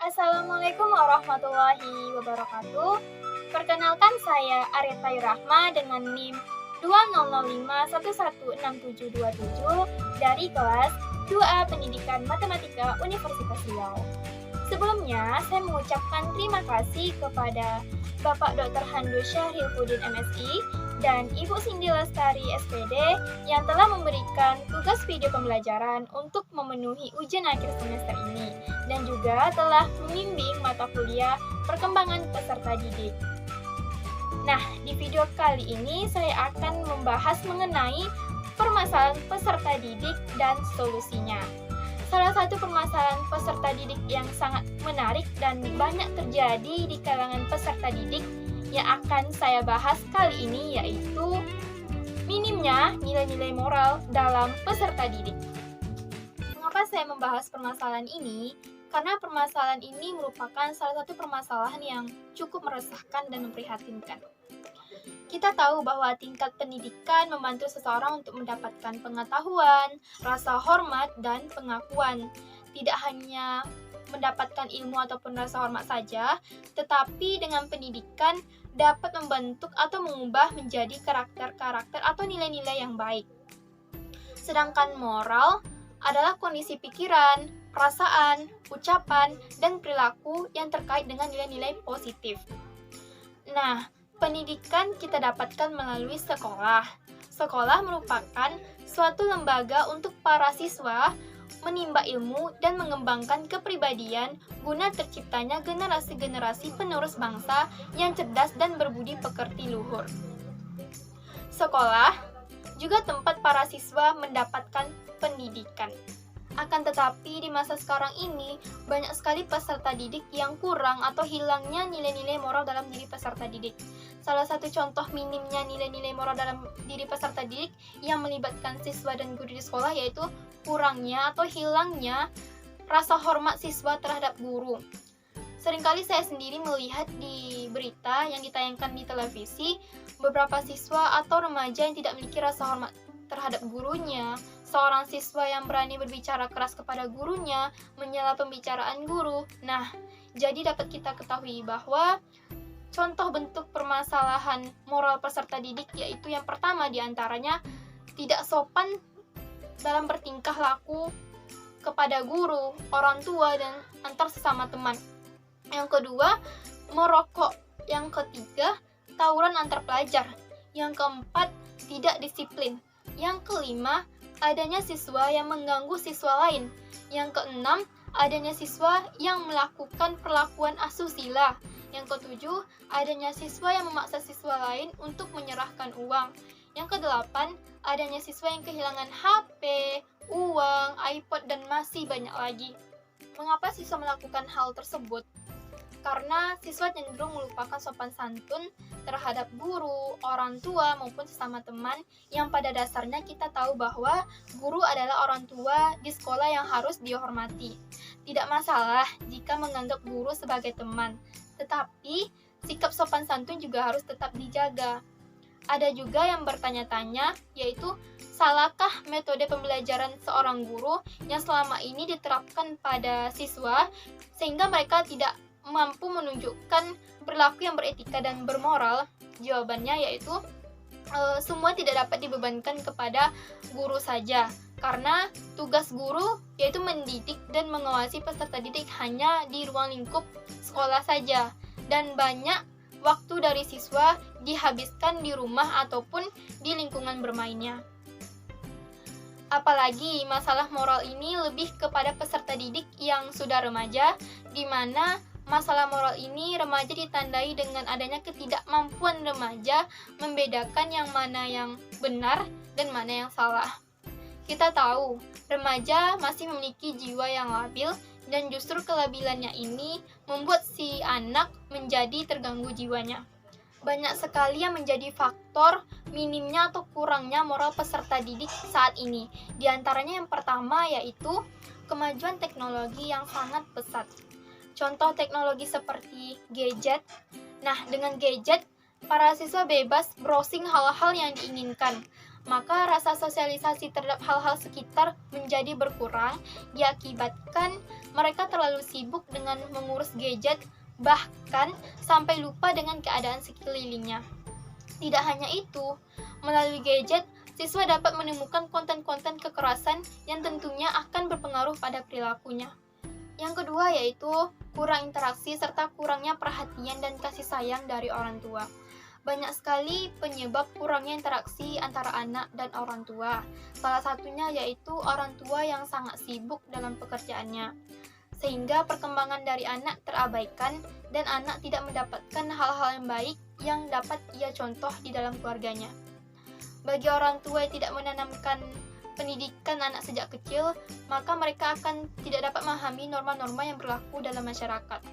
Assalamualaikum warahmatullahi wabarakatuh. Perkenalkan saya Areta Yurahma dengan NIM 2005116727 dari kelas 2A Pendidikan Matematika Universitas Riau. Sebelumnya, saya mengucapkan terima kasih kepada Bapak Dr. Handu Syahrifudin MSI dan Ibu Cindy Lestari SPD yang telah memberikan tugas video pembelajaran untuk memenuhi ujian akhir semester ini dan juga telah membimbing mata kuliah perkembangan peserta didik. Nah, di video kali ini saya akan membahas mengenai permasalahan peserta didik dan solusinya. Salah satu permasalahan peserta didik yang sangat menarik dan banyak terjadi di kalangan peserta didik yang akan saya bahas kali ini yaitu minimnya nilai-nilai moral dalam peserta didik. Mengapa saya membahas permasalahan ini? Karena permasalahan ini merupakan salah satu permasalahan yang cukup meresahkan dan memprihatinkan. Kita tahu bahwa tingkat pendidikan membantu seseorang untuk mendapatkan pengetahuan, rasa hormat, dan pengakuan. Tidak hanya mendapatkan ilmu ataupun rasa hormat saja, tetapi dengan pendidikan dapat membentuk atau mengubah menjadi karakter-karakter atau nilai-nilai yang baik. Sedangkan moral adalah kondisi pikiran, perasaan, ucapan, dan perilaku yang terkait dengan nilai-nilai positif. Nah, pendidikan kita dapatkan melalui sekolah. Sekolah merupakan suatu lembaga untuk para siswa menimba ilmu dan mengembangkan kepribadian guna terciptanya generasi-generasi penerus bangsa yang cerdas dan berbudi pekerti luhur. Sekolah juga tempat para siswa mendapatkan pendidikan. Akan tetapi di masa sekarang ini banyak sekali peserta didik yang kurang atau hilangnya nilai-nilai moral dalam diri peserta didik. Salah satu contoh minimnya nilai-nilai moral dalam diri peserta didik yang melibatkan siswa dan guru di sekolah yaitu kurangnya atau hilangnya rasa hormat siswa terhadap guru. Seringkali saya sendiri melihat di berita yang ditayangkan di televisi beberapa siswa atau remaja yang tidak memiliki rasa hormat terhadap gurunya, seorang siswa yang berani berbicara keras kepada gurunya, menyela pembicaraan guru. Nah, jadi dapat kita ketahui bahwa contoh bentuk permasalahan moral peserta didik yaitu yang pertama diantaranya tidak sopan dalam bertingkah laku kepada guru, orang tua, dan antar sesama teman. Yang kedua, merokok. Yang ketiga, tawuran antar pelajar. Yang keempat, tidak disiplin. Yang kelima, adanya siswa yang mengganggu siswa lain. Yang keenam, adanya siswa yang melakukan perlakuan asusila. Yang ketujuh, adanya siswa yang memaksa siswa lain untuk menyerahkan uang. Yang kedelapan, adanya siswa yang kehilangan HP, uang, iPod, dan masih banyak lagi. Mengapa siswa melakukan hal tersebut? Karena siswa cenderung melupakan sopan santun terhadap guru, orang tua, maupun sesama teman yang pada dasarnya kita tahu bahwa guru adalah orang tua di sekolah yang harus dihormati. Tidak masalah jika menganggap guru sebagai teman, tetapi sikap sopan santun juga harus tetap dijaga. Ada juga yang bertanya-tanya, yaitu salahkah metode pembelajaran seorang guru yang selama ini diterapkan pada siswa sehingga mereka tidak mampu menunjukkan perilaku yang beretika dan bermoral? Jawabannya yaitu semua tidak dapat dibebankan kepada guru saja, karena tugas guru yaitu mendidik dan mengawasi peserta didik hanya di ruang lingkup sekolah saja, dan banyak waktu dari siswa dihabiskan di rumah ataupun di lingkungan bermainnya. Apalagi masalah moral ini lebih kepada peserta didik yang sudah remaja, di mana masalah moral ini remaja ditandai dengan adanya ketidakmampuan remaja membedakan yang mana yang benar dan mana yang salah. Kita tahu, remaja masih memiliki jiwa yang labil dan justru kelabilannya ini membuat si anak menjadi terganggu jiwanya. Banyak sekali yang menjadi faktor minimnya atau kurangnya moral peserta didik saat ini. Di antaranya yang pertama yaitu kemajuan teknologi yang sangat pesat. Contoh teknologi seperti gadget. Nah, dengan gadget, para siswa bebas browsing hal-hal yang diinginkan. Maka rasa sosialisasi terhadap hal-hal sekitar menjadi berkurang, diakibatkan mereka terlalu sibuk dengan mengurus gadget, bahkan sampai lupa dengan keadaan sekelilingnya. Tidak hanya itu, melalui gadget, siswa dapat menemukan konten-konten kekerasan yang tentunya akan berpengaruh pada perilakunya. Yang kedua yaitu kurang interaksi serta kurangnya perhatian dan kasih sayang dari orang tua. Banyak sekali penyebab kurangnya interaksi antara anak dan orang tua. Salah satunya yaitu orang tua yang sangat sibuk dalam pekerjaannya, sehingga perkembangan dari anak terabaikan dan anak tidak mendapatkan hal-hal yang baik yang dapat ia contoh di dalam keluarganya. Bagi orang tua yang tidak menanamkan pendidikan anak sejak kecil, maka mereka akan tidak dapat memahami norma-norma yang berlaku dalam masyarakat.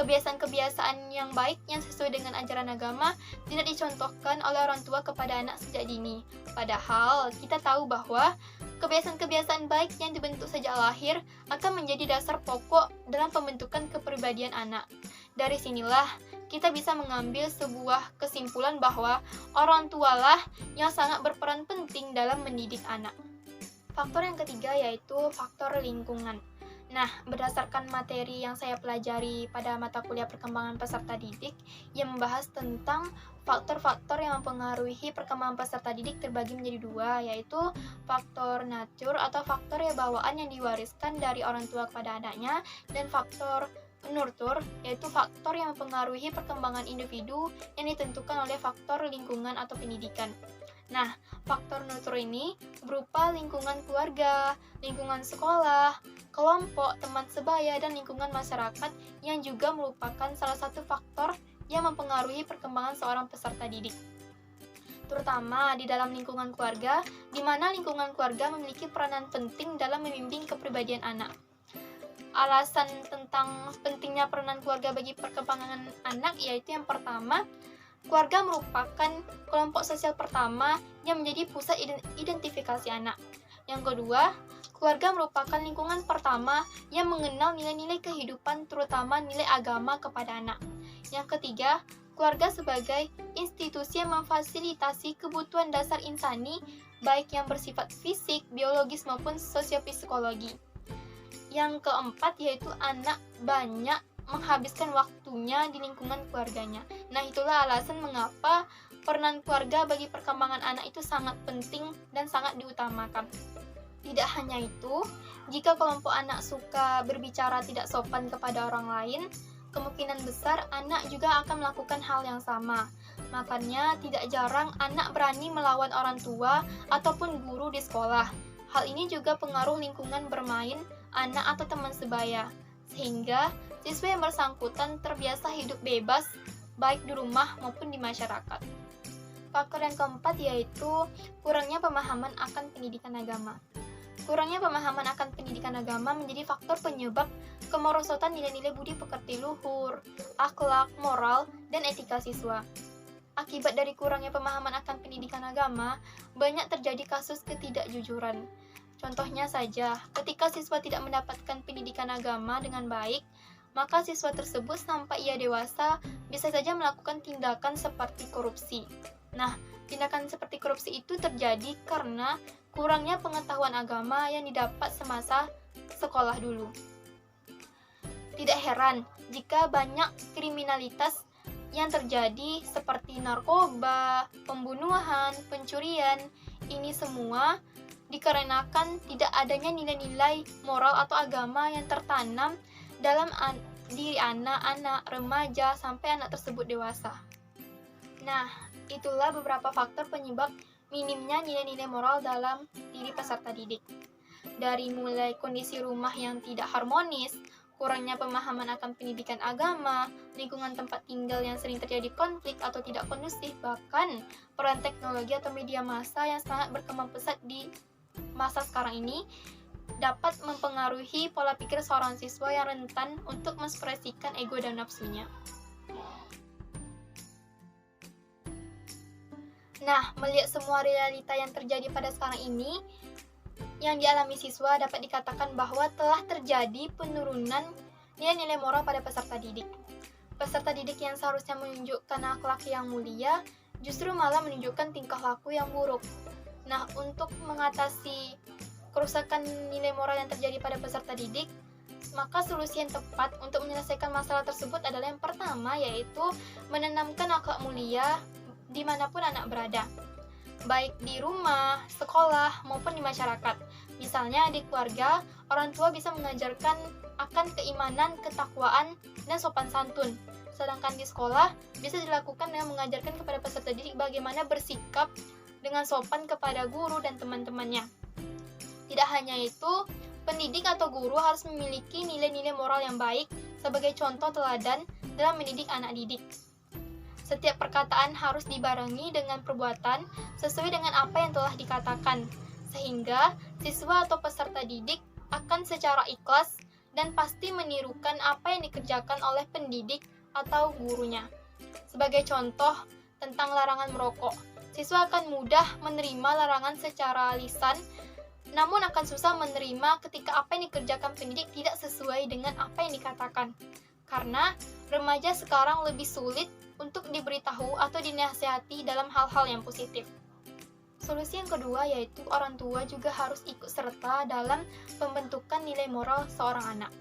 Kebiasaan-kebiasaan yang baik yang sesuai dengan ajaran agama tidak dicontohkan oleh orang tua kepada anak sejak dini. Padahal kita tahu bahwa kebiasaan-kebiasaan baik yang dibentuk sejak lahir akan menjadi dasar pokok dalam pembentukan kepribadian anak. Dari sinilah kita bisa mengambil sebuah kesimpulan bahwa orang tualah yang sangat berperan penting dalam mendidik anak. Faktor yang ketiga yaitu faktor lingkungan. Nah, berdasarkan materi yang saya pelajari pada mata kuliah perkembangan peserta didik yang membahas tentang faktor-faktor yang mempengaruhi perkembangan peserta didik terbagi menjadi dua, yaitu faktor natur atau faktor ya bawaan yang diwariskan dari orang tua kepada anaknya, dan faktor nurtur, yaitu faktor yang mempengaruhi perkembangan individu yang ditentukan oleh faktor lingkungan atau pendidikan. Nah, faktor nurtur ini berupa lingkungan keluarga, lingkungan sekolah, kelompok, teman sebaya, dan lingkungan masyarakat yang juga merupakan salah satu faktor yang mempengaruhi perkembangan seorang peserta didik. Terutama di dalam lingkungan keluarga, di mana lingkungan keluarga memiliki peranan penting dalam membimbing kepribadian anak. Alasan tentang pentingnya peranan keluarga bagi perkembangan anak yaitu yang pertama, keluarga merupakan kelompok sosial pertama yang menjadi pusat identifikasi anak. Yang kedua, keluarga merupakan lingkungan pertama yang mengenal nilai-nilai kehidupan, terutama nilai agama kepada anak. Yang ketiga, keluarga sebagai institusi yang memfasilitasi kebutuhan dasar insani, baik yang bersifat fisik, biologis maupun sosiopsikologi. Yang keempat yaitu anak banyak menghabiskan waktunya di lingkungan keluarganya. Nah, itulah alasan mengapa peranan keluarga bagi perkembangan anak itu sangat penting dan sangat diutamakan. Tidak hanya itu, jika kelompok anak suka berbicara tidak sopan kepada orang lain, kemungkinan besar anak juga akan melakukan hal yang sama. Makanya tidak jarang anak berani melawan orang tua ataupun guru di sekolah. Hal ini juga pengaruh lingkungan bermain anak atau teman sebaya, sehingga siswa yang bersangkutan terbiasa hidup bebas, baik di rumah maupun di masyarakat. Faktor yang keempat yaitu kurangnya pemahaman akan pendidikan agama. Kurangnya pemahaman akan pendidikan agama menjadi faktor penyebab kemerosotan nilai-nilai budi pekerti luhur, akhlak, moral, dan etika siswa. Akibat dari kurangnya pemahaman akan pendidikan agama, banyak terjadi kasus ketidakjujuran. Contohnya saja, ketika siswa tidak mendapatkan pendidikan agama dengan baik, maka siswa tersebut sampai ia dewasa bisa saja melakukan tindakan seperti korupsi. Nah, tindakan seperti korupsi itu terjadi karena kurangnya pengetahuan agama yang didapat semasa sekolah dulu. Tidak heran jika banyak kriminalitas yang terjadi seperti narkoba, pembunuhan, pencurian. Ini semua dikarenakan tidak adanya nilai-nilai moral atau agama yang tertanam dalam diri anak-anak, remaja, sampai anak tersebut dewasa. Nah, itulah beberapa faktor penyebab minimnya nilai-nilai moral dalam diri peserta didik. Dari mulai kondisi rumah yang tidak harmonis, kurangnya pemahaman akan pendidikan agama, lingkungan tempat tinggal yang sering terjadi konflik atau tidak kondusif, bahkan peran teknologi atau media massa yang sangat berkembang pesat di masa sekarang ini dapat mempengaruhi pola pikir seorang siswa yang rentan untuk mengekspresikan ego dan nafsunya. Nah, melihat semua realita yang terjadi pada sekarang ini, yang dialami siswa dapat dikatakan bahwa telah terjadi penurunan nilai-nilai moral pada peserta didik. Peserta didik yang seharusnya menunjukkan akhlak yang mulia, justru malah menunjukkan tingkah laku yang buruk. Nah, untuk mengatasi kerusakan nilai moral yang terjadi pada peserta didik, maka solusi yang tepat untuk menyelesaikan masalah tersebut adalah yang pertama, yaitu menanamkan akhlak mulia dimanapun anak berada, baik di rumah, sekolah, maupun di masyarakat. Misalnya di keluarga, orang tua bisa mengajarkan akan keimanan, ketakwaan, dan sopan santun. Sedangkan di sekolah, bisa dilakukan dengan mengajarkan kepada peserta didik bagaimana bersikap dengan sopan kepada guru dan teman-temannya. Tidak hanya itu, pendidik atau guru harus memiliki nilai-nilai moral yang baik sebagai contoh teladan dalam mendidik anak didik. Setiap perkataan harus dibarengi dengan perbuatan sesuai dengan apa yang telah dikatakan, sehingga siswa atau peserta didik akan secara ikhlas dan pasti menirukan apa yang dikerjakan oleh pendidik atau gurunya. Sebagai contoh tentang larangan merokok, siswa akan mudah menerima larangan secara lisan, namun akan susah menerima ketika apa yang dikerjakan pendidik tidak sesuai dengan apa yang dikatakan. Karena remaja sekarang lebih sulit untuk diberitahu atau dinasihati dalam hal-hal yang positif. Solusi yang kedua yaitu orang tua juga harus ikut serta dalam pembentukan nilai moral seorang anak,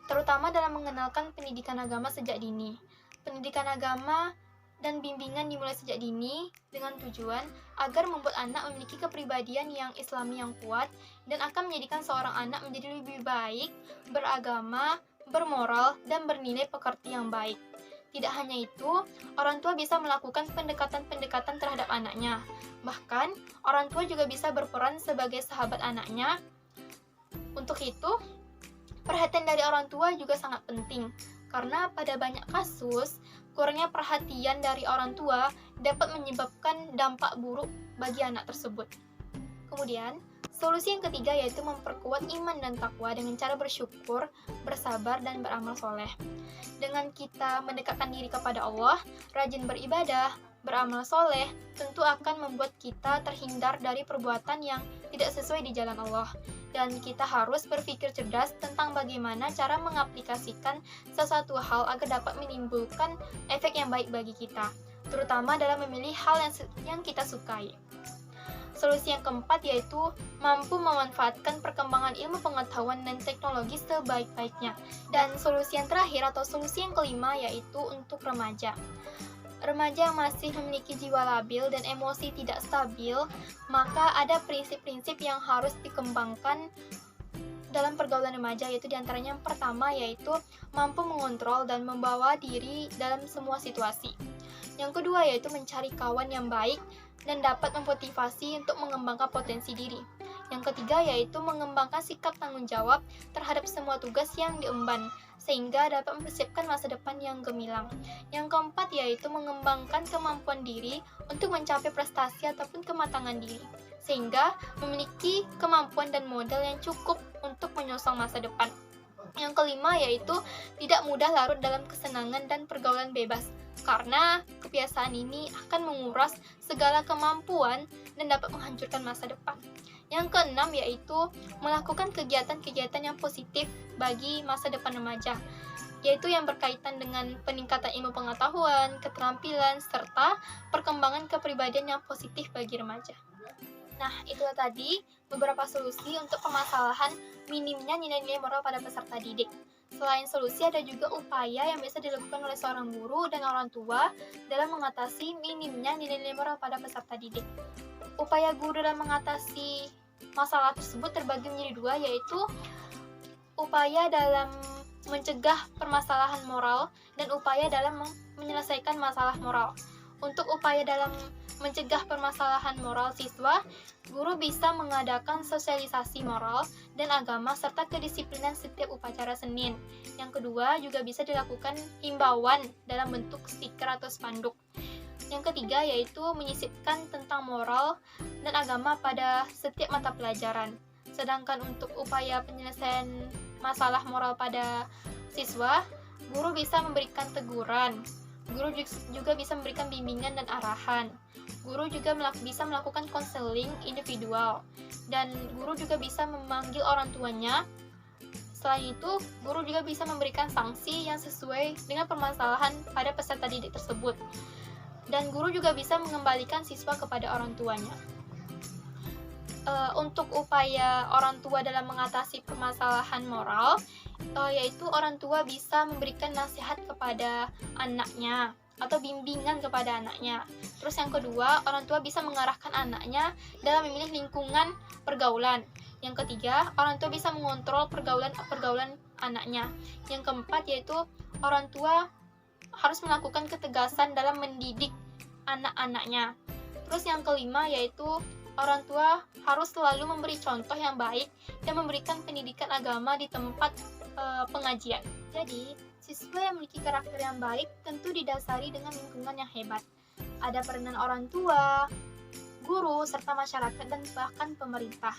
terutama dalam mengenalkan pendidikan agama sejak dini. Pendidikan agama dan bimbingan dimulai sejak dini dengan tujuan agar membuat anak memiliki kepribadian yang islami yang kuat dan akan menjadikan seorang anak menjadi lebih baik, beragama, bermoral, dan bernilai pekerti yang baik. Tidak hanya itu, orang tua bisa melakukan pendekatan-pendekatan terhadap anaknya. Bahkan, orang tua juga bisa berperan sebagai sahabat anaknya. Untuk itu, perhatian dari orang tua juga sangat penting, karena pada banyak kasus, kurangnya perhatian dari orang tua dapat menyebabkan dampak buruk bagi anak tersebut. Kemudian, solusi yang ketiga yaitu memperkuat iman dan takwa dengan cara bersyukur, bersabar, dan beramal soleh. Dengan kita mendekatkan diri kepada Allah, rajin beribadah, beramal soleh, tentu akan membuat kita terhindar dari perbuatan yang tidak sesuai di jalan Allah. Dan kita harus berpikir cerdas tentang bagaimana cara mengaplikasikan sesuatu hal agar dapat menimbulkan efek yang baik bagi kita, terutama dalam memilih hal yang kita sukai. Solusi yang keempat yaitu mampu memanfaatkan perkembangan ilmu pengetahuan dan teknologi sebaik-baiknya. Dan solusi yang terakhir atau solusi yang kelima yaitu untuk remaja. Remaja yang masih memiliki jiwa labil dan emosi tidak stabil, maka ada prinsip-prinsip yang harus dikembangkan dalam pergaulan remaja, yaitu diantaranya yang pertama yaitu mampu mengontrol dan membawa diri dalam semua situasi. Yang kedua yaitu mencari kawan yang baik dan dapat memotivasi untuk mengembangkan potensi diri. Yang ketiga yaitu mengembangkan sikap tanggung jawab terhadap semua tugas yang diemban, sehingga dapat mempersiapkan masa depan yang gemilang. Yang keempat yaitu mengembangkan kemampuan diri untuk mencapai prestasi ataupun kematangan diri, sehingga memiliki kemampuan dan modal yang cukup untuk menyongsong masa depan. Yang kelima yaitu tidak mudah larut dalam kesenangan dan pergaulan bebas, karena kebiasaan ini akan menguras segala kemampuan dan dapat menghancurkan masa depan. Yang keenam yaitu melakukan kegiatan-kegiatan yang positif bagi masa depan remaja, yaitu yang berkaitan dengan peningkatan ilmu pengetahuan, keterampilan, serta perkembangan kepribadian yang positif bagi remaja. Nah, itulah tadi beberapa solusi untuk permasalahan minimnya nilai-nilai moral pada peserta didik. Selain solusi, ada juga upaya yang bisa dilakukan oleh seorang guru dan orang tua dalam mengatasi minimnya nilai-nilai moral pada peserta didik. Upaya guru dalam mengatasi masalah tersebut terbagi menjadi dua, yaitu upaya dalam mencegah permasalahan moral dan upaya dalam menyelesaikan masalah moral. Untuk upaya dalam mencegah permasalahan moral siswa, guru bisa mengadakan sosialisasi moral dan agama serta kedisiplinan setiap upacara Senin. Yang kedua, juga bisa dilakukan himbauan dalam bentuk stiker atau spanduk. Yang ketiga, yaitu menyisipkan tentang moral dan agama pada setiap mata pelajaran. Sedangkan untuk upaya penyelesaian masalah moral pada siswa, guru bisa memberikan teguran. Guru juga bisa memberikan bimbingan dan arahan. Guru juga bisa melakukan konseling individual. Dan guru juga bisa memanggil orang tuanya. Selain itu, guru juga bisa memberikan sanksi yang sesuai dengan permasalahan pada peserta didik tersebut. Dan guru juga bisa mengembalikan siswa kepada orang tuanya. untuk upaya orang tua dalam mengatasi permasalahan moral, yaitu orang tua bisa memberikan nasihat kepada anaknya atau bimbingan kepada anaknya. Terus yang kedua, orang tua bisa mengarahkan anaknya dalam memilih lingkungan pergaulan. Yang ketiga, orang tua bisa mengontrol pergaulan anaknya. Yang keempat yaitu orang tua harus melakukan ketegasan dalam mendidik anak-anaknya. Terus yang kelima yaitu orang tua harus selalu memberi contoh yang baik dan memberikan pendidikan agama di tempat pengajian. Jadi, siswa yang memiliki karakter yang baik tentu didasari dengan lingkungan yang hebat. Ada peranan orang tua, guru, serta masyarakat dan bahkan pemerintah.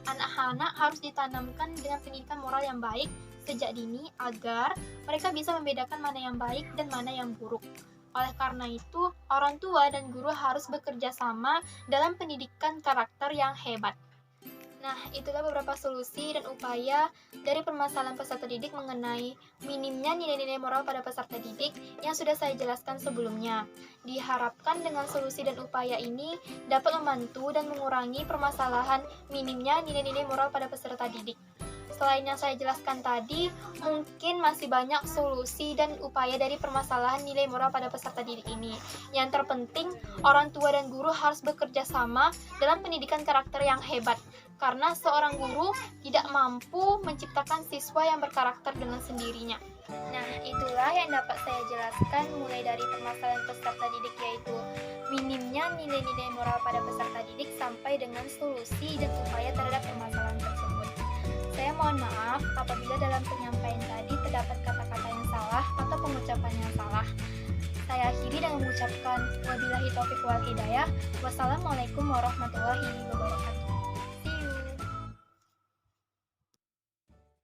Anak-anak harus ditanamkan dengan pendidikan moral yang baik sejak dini agar mereka bisa membedakan mana yang baik dan mana yang buruk. Oleh karena itu, orang tua dan guru harus bekerja sama dalam pendidikan karakter yang hebat. Nah, itulah beberapa solusi dan upaya dari permasalahan peserta didik mengenai minimnya nilai-nilai moral pada peserta didik yang sudah saya jelaskan sebelumnya. Diharapkan dengan solusi dan upaya ini dapat membantu dan mengurangi permasalahan minimnya nilai-nilai moral pada peserta didik. Selain yang saya jelaskan tadi, mungkin masih banyak solusi dan upaya dari permasalahan nilai moral pada peserta didik ini. Yang terpenting, orang tua dan guru harus bekerja sama dalam pendidikan karakter yang hebat, karena seorang guru tidak mampu menciptakan siswa yang berkarakter dengan sendirinya. Nah, itulah yang dapat saya jelaskan mulai dari permasalahan peserta didik, yaitu minimnya nilai-nilai moral pada peserta didik sampai dengan solusi dan upaya terhadap permasalahan tersebut. Saya mohon maaf apabila dalam penyampaian tadi terdapat kata-kata yang salah atau pengucapan yang salah. Saya akhiri dengan mengucapkan wabillahi taufiq wal hidayah. Wassalamualaikum warahmatullahi wabarakatuh.